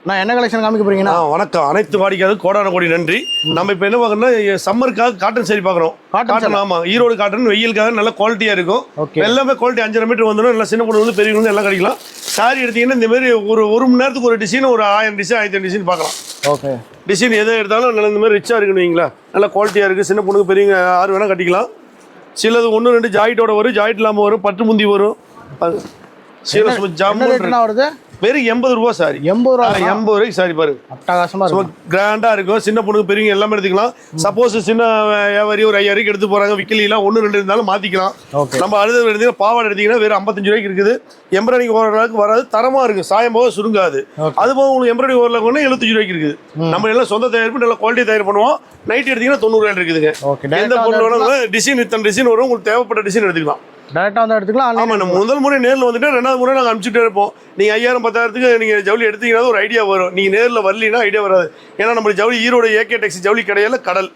நான் என்ன கலெக்ஷன் காமிக்க போறீங்கன்னா? வணக்கம், அனைத்து வாடிக்கையாளர் கோடான கோடி நன்றி. நம்ம இப்போ என்ன பார்க்கணும்னா சம்மருக்காக காட்டன் சரி பார்க்குறோம். காட்டன் ஆமாம், ஈரோடு காட்டன் வெயிலுக்காக நல்ல குவாலிட்டியாக இருக்கும். எல்லாமே குவாலிட்டி 5.5 மீட்டர் வந்துடும். நல்லா சின்ன பொண்ணு வந்து பெரியவங்க வந்து எல்லாம் கிடைக்கலாம். சாரி எடுத்தீங்கன்னா இந்த மாதிரி ஒரு மணி நேரத்துக்கு ஒரு டிசைன், ஒரு 1000 டிசைன் 1500 டிசைன் பார்க்கலாம். ஓகே, டிசைன் எதை எடுத்தாலும் நல்ல இந்த மாதிரி ரிச்சாக இருக்குன்னு வைங்களா, நல்லா குவாலிட்டியாக இருக்குது. சின்ன பொண்ணுக்கு பெரியவங்க யார் வேணால் கட்டிக்கலாம். சிலது 1-2 ஜாயிட்டோட வரும், ஜாயிட் இல்லாமல் வரும், பட்டு முந்தி வரும். வருது வெறும் 80 ரூபா சாரி. 80 ரூபா 80 ரூபாய்க்கு சாரி பாருங்க, அட்டகாசமா இருக்கும், கிராண்டா இருக்கும். சின்ன பொண்ணுக்கு பெரியவங்க எல்லாமே எடுத்துக்கலாம். சப்போஸ் சின்ன வியாபாரி ஒரு 5000 எடுத்து போறாங்க, விக்கலாம் 1-2 இருந்தாலும் மாத்திக்கலாம். நம்ம அடுத்த எடுத்தீங்கன்னா பாவாடை எடுத்தீங்கன்னா வெறும் 55 ரூபாய்க்கு இருக்குது. எம்ப்ராய்டிங் ஓரளவுக்கு வராது, தரமா இருக்கு, சாயம் போக சுருங்காது. அது போக உங்களுக்கு எம்ப்ராய்டிங் ஓரளவுக்கு 75 ரூபாய்க்கு இருக்குது. நம்ம எல்லாம் சொந்த தயாரிப்பு நல்ல குவாலிட்டி தயார் பண்ணுவோம். நைட் எடுத்தீங்கன்னா 90 ரூபாய் இருக்குதுங்க. எந்த பொருள் வேணாலும் டிசைன் இத்தனை டிசைன் வரும், உங்களுக்கு தேவைப்பட்ட டிசைன் எடுத்துக்கலாம். டேரக்டா வந்து எடுத்துக்கலாம். ஆமா, நம்ம முதல் முறை நேரில் வந்துட்டு 2வது முறை நாங்கள் அனுப்பிச்சுட்டே இருப்போம். நீங்கள் 5000-10,000க்கு நீங்கள் ஜவுளி எடுத்தீங்கன்னா ஒரு ஐடியா வரும். நீங்கள் நேரில் வரலீங்கன்னா ஐடியா வராது. ஏன்னா நம்ம ஜவுளி ஈரோடு ஏகே டெக்ஸ் ஜவுளி கடையில் கடல்